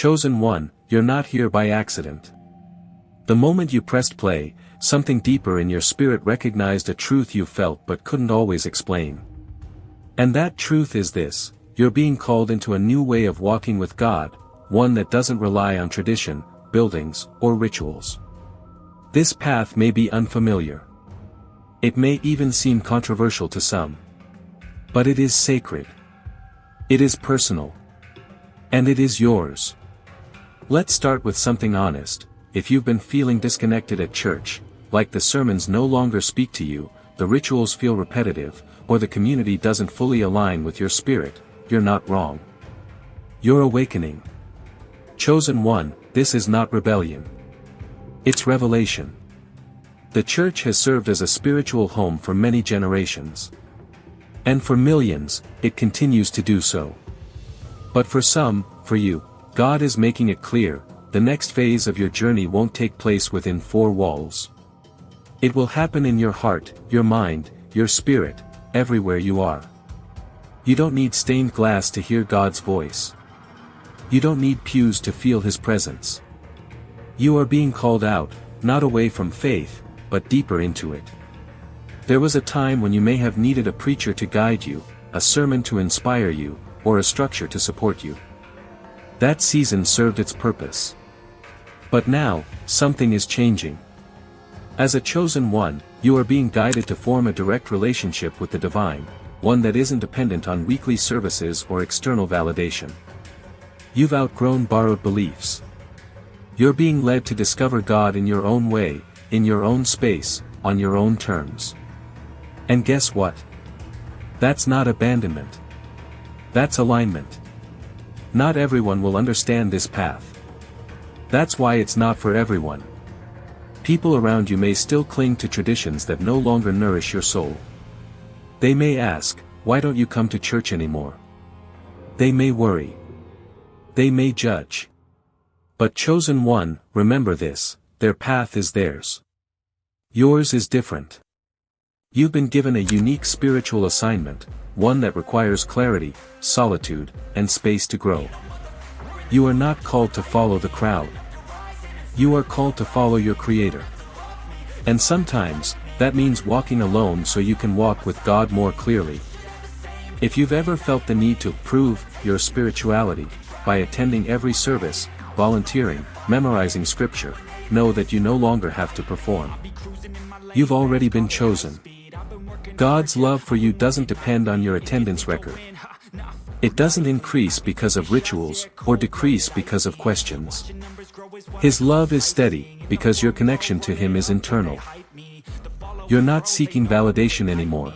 Chosen one, you're not here by accident. The moment you pressed play, something deeper in your spirit recognized a truth you felt but couldn't always explain. And that truth is this: you're being called into a new way of walking with God, one that doesn't rely on tradition, buildings, or rituals. This path may be unfamiliar. It may even seem controversial to some. But it is sacred. It is personal. And it is yours. Let's start with something honest. If you've been feeling disconnected at church, like the sermons no longer speak to you, the rituals feel repetitive, or the community doesn't fully align with your spirit, you're not wrong. You're awakening. Chosen one, this is not rebellion. It's revelation. The church has served as a spiritual home for many generations. And for millions, it continues to do so. But for some, for you, God is making it clear, the next phase of your journey won't take place within four walls. It will happen in your heart, your mind, your spirit, everywhere you are. You don't need stained glass to hear God's voice. You don't need pews to feel His presence. You are being called out, not away from faith, but deeper into it. There was a time when you may have needed a preacher to guide you, a sermon to inspire you, or a structure to support you. That season served its purpose. But now, something is changing. As a chosen one, you are being guided to form a direct relationship with the divine, one that isn't dependent on weekly services or external validation. You've outgrown borrowed beliefs. You're being led to discover God in your own way, in your own space, on your own terms. And guess what? That's not abandonment. That's alignment. Not everyone will understand this path. That's why it's not for everyone. People around you may still cling to traditions that no longer nourish your soul. They may ask, why don't you come to church anymore? They may worry. They may judge. But chosen one, remember this, their path is theirs. Yours is different. You've been given a unique spiritual assignment, one that requires clarity, solitude, and space to grow. You are not called to follow the crowd. You are called to follow your Creator. And sometimes, that means walking alone so you can walk with God more clearly. If you've ever felt the need to prove your spirituality, by attending every service, volunteering, memorizing scripture, know that you no longer have to perform. You've already been chosen. God's love for you doesn't depend on your attendance record. It doesn't increase because of rituals, or decrease because of questions. His love is steady, because your connection to Him is internal. You're not seeking validation anymore.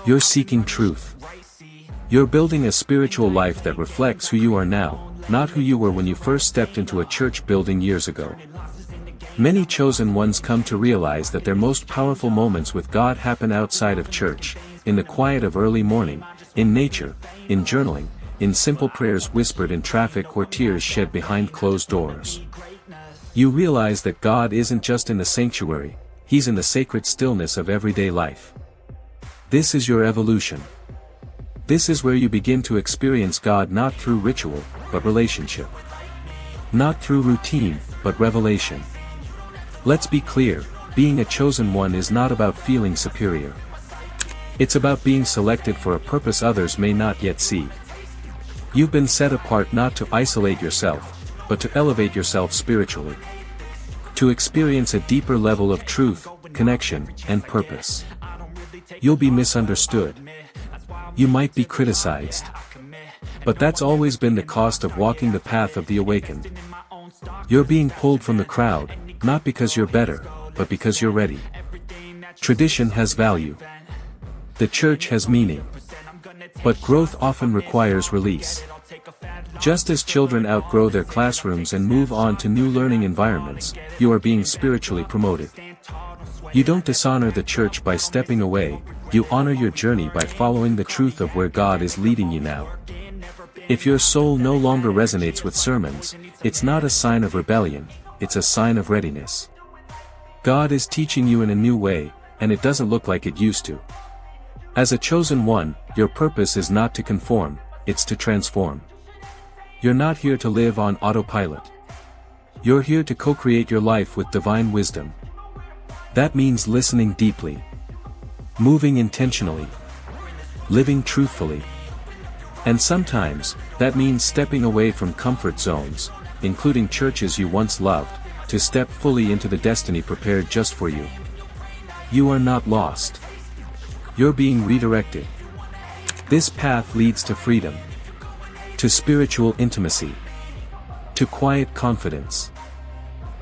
You're seeking truth. You're building a spiritual life that reflects who you are now, not who you were when you first stepped into a church building years ago. Many chosen ones come to realize that their most powerful moments with God happen outside of church, in the quiet of early morning, in nature, in journaling, in simple prayers whispered in traffic or tears shed behind closed doors. You realize that God isn't just in the sanctuary, He's in the sacred stillness of everyday life. This is your evolution. This is where you begin to experience God not through ritual, but relationship. Not through routine, but revelation. Let's be clear, being a chosen one is not about feeling superior. It's about being selected for a purpose others may not yet see. You've been set apart not to isolate yourself, but to elevate yourself spiritually. To experience a deeper level of truth, connection, and purpose. You'll be misunderstood. You might be criticized. But that's always been the cost of walking the path of the awakened. You're being pulled from the crowd, not because you're better, but because you're ready. Tradition has value. The church has meaning. But growth often requires release. Just as children outgrow their classrooms and move on to new learning environments, you are being spiritually promoted. You don't dishonor the church by stepping away, you honor your journey by following the truth of where God is leading you now. If your soul no longer resonates with sermons, it's not a sign of rebellion, it's a sign of readiness. God is teaching you in a new way, and it doesn't look like it used to. As a chosen one, your purpose is not to conform, it's to transform. You're not here to live on autopilot. You're here to co-create your life with divine wisdom. That means listening deeply, moving intentionally, living truthfully. And sometimes, that means stepping away from comfort zones, including churches you once loved, to step fully into the destiny prepared just for you. You are not lost. You're being redirected. This path leads to freedom, to spiritual intimacy, to quiet confidence.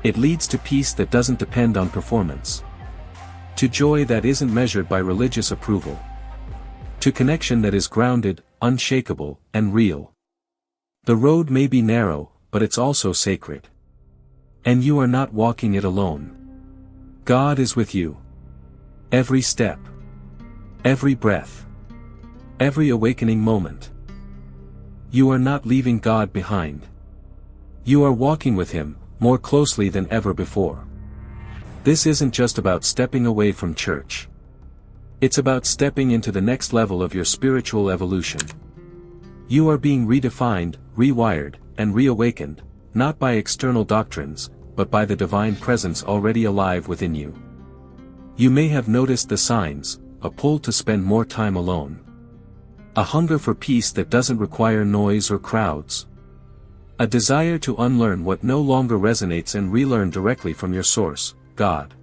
It leads to peace that doesn't depend on performance, to joy that isn't measured by religious approval, to connection that is grounded, unshakable, and real. The road may be narrow, but it's also sacred. And you are not walking it alone. God is with you. Every step, every breath, every awakening moment. You are not leaving God behind. You are walking with Him, more closely than ever before. This isn't just about stepping away from church. It's about stepping into the next level of your spiritual evolution. You are being redefined, rewired, and reawakened, not by external doctrines, but by the divine presence already alive within you. You may have noticed the signs: a pull to spend more time alone, a hunger for peace that doesn't require noise or crowds, a desire to unlearn what no longer resonates and relearn directly from your source, God.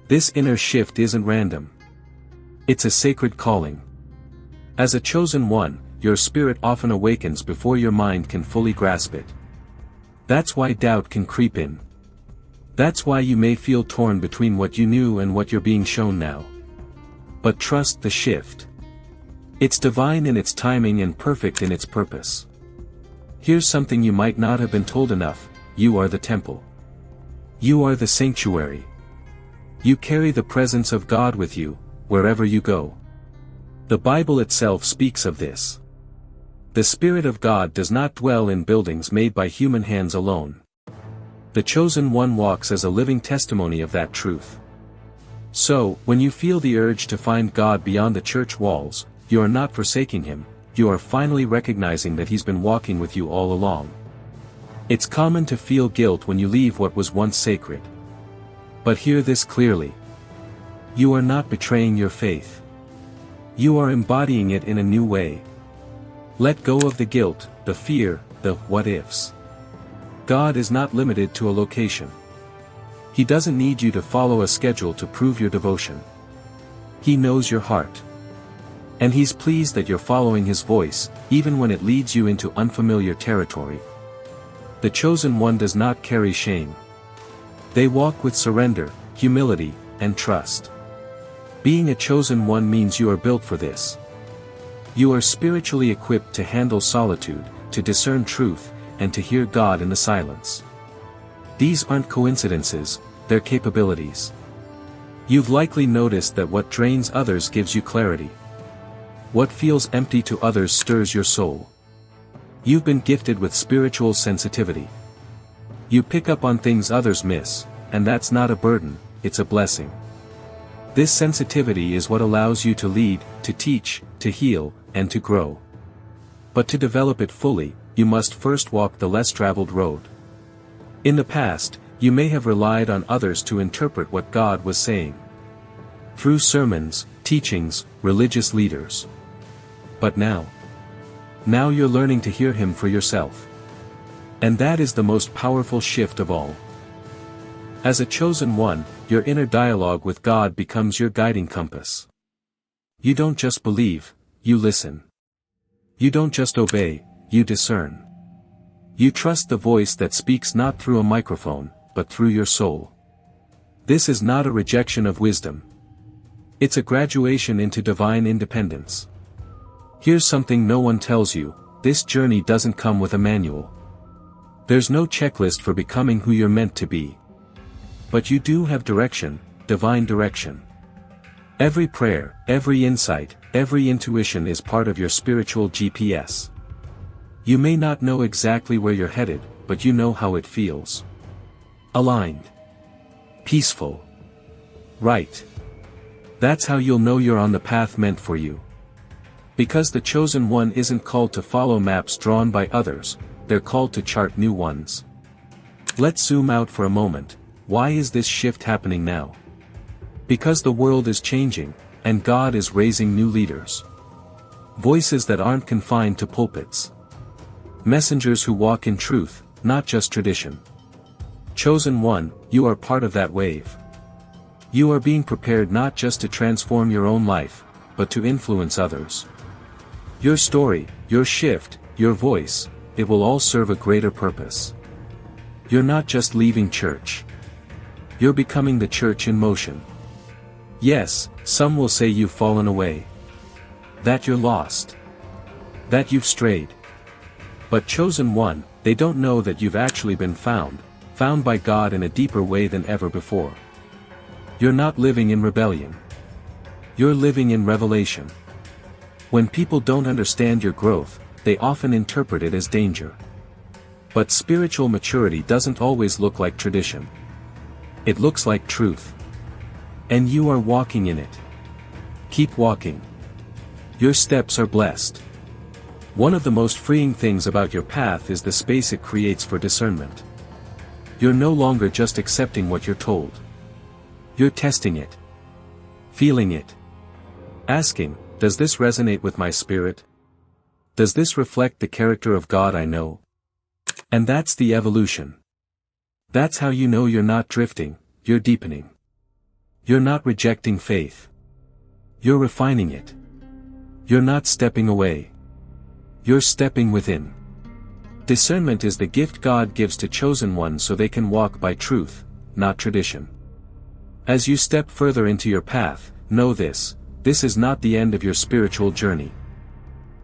This inner shift isn't random. It's a sacred calling. As a chosen one, your spirit often awakens before your mind can fully grasp it. That's why doubt can creep in. That's why you may feel torn between what you knew and what you're being shown now. But trust the shift. It's divine in its timing and perfect in its purpose. Here's something you might not have been told enough: you are the temple. You are the sanctuary. You carry the presence of God with you, wherever you go. The Bible itself speaks of this. The Spirit of God does not dwell in buildings made by human hands alone. The chosen one walks as a living testimony of that truth. So, when you feel the urge to find God beyond the church walls, you are not forsaking Him, you are finally recognizing that He's been walking with you all along. It's common to feel guilt when you leave what was once sacred. But hear this clearly. You are not betraying your faith. You are embodying it in a new way. Let go of the guilt, the fear, the what-ifs. God is not limited to a location. He doesn't need you to follow a schedule to prove your devotion. He knows your heart. And He's pleased that you're following His voice, even when it leads you into unfamiliar territory. The chosen one does not carry shame. They walk with surrender, humility, and trust. Being a chosen one means you are built for this. You are spiritually equipped to handle solitude, to discern truth, and to hear God in the silence. These aren't coincidences, they're capabilities. You've likely noticed that what drains others gives you clarity. What feels empty to others stirs your soul. You've been gifted with spiritual sensitivity. You pick up on things others miss, and that's not a burden, it's a blessing. This sensitivity is what allows you to lead, to teach, to heal, and to grow. But to develop it fully, you must first walk the less traveled road. In the past, you may have relied on others to interpret what God was saying. Through sermons, teachings, religious leaders. But now you're learning to hear Him for yourself. And that is the most powerful shift of all. As a chosen one, your inner dialogue with God becomes your guiding compass. You don't just believe, you listen. You don't just obey, you discern. You trust the voice that speaks not through a microphone, but through your soul. This is not a rejection of wisdom. It's a graduation into divine independence. Here's something no one tells you: this journey doesn't come with a manual. There's no checklist for becoming who you're meant to be. But you do have direction, divine direction. Every prayer, every insight, every intuition is part of your spiritual GPS. You may not know exactly where you're headed, but you know how it feels. Aligned. Peaceful. Right. That's how you'll know you're on the path meant for you. Because the chosen one isn't called to follow maps drawn by others, they're called to chart new ones. Let's zoom out for a moment. Why is this shift happening now? Because the world is changing, and God is raising new leaders. Voices that aren't confined to pulpits. Messengers who walk in truth, not just tradition. Chosen one, you are part of that wave. You are being prepared not just to transform your own life, but to influence others. Your story, your shift, your voice, it will all serve a greater purpose. You're not just leaving church. You're becoming the church in motion. Yes, some will say you've fallen away. That you're lost. That you've strayed. But chosen one, they don't know that you've actually been found by God in a deeper way than ever before. You're not living in rebellion. You're living in revelation. When people don't understand your growth, they often interpret it as danger. But spiritual maturity doesn't always look like tradition. It looks like truth. And you are walking in it. Keep walking. Your steps are blessed. One of the most freeing things about your path is the space it creates for discernment. You're no longer just accepting what you're told. You're testing it. Feeling it. Asking, does this resonate with my spirit? Does this reflect the character of God I know? And that's the evolution. That's how you know you're not drifting, you're deepening. You're not rejecting faith. You're refining it. You're not stepping away. You're stepping within. Discernment is the gift God gives to chosen ones so they can walk by truth, not tradition. As you step further into your path, know this is not the end of your spiritual journey.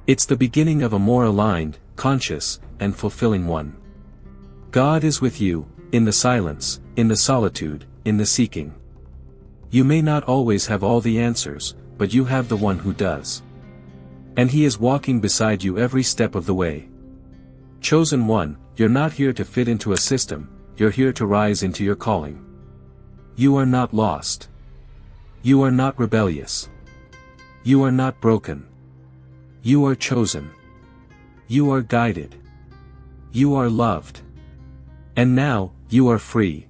It's the beginning of a more aligned, conscious, and fulfilling one. God is with you, in the silence, in the solitude, in the seeking. You may not always have all the answers, but you have the one who does. And he is walking beside you every step of the way. Chosen one, you're not here to fit into a system, you're here to rise into your calling. You are not lost. You are not rebellious. You are not broken. You are chosen. You are guided. You are loved. And now, you are free.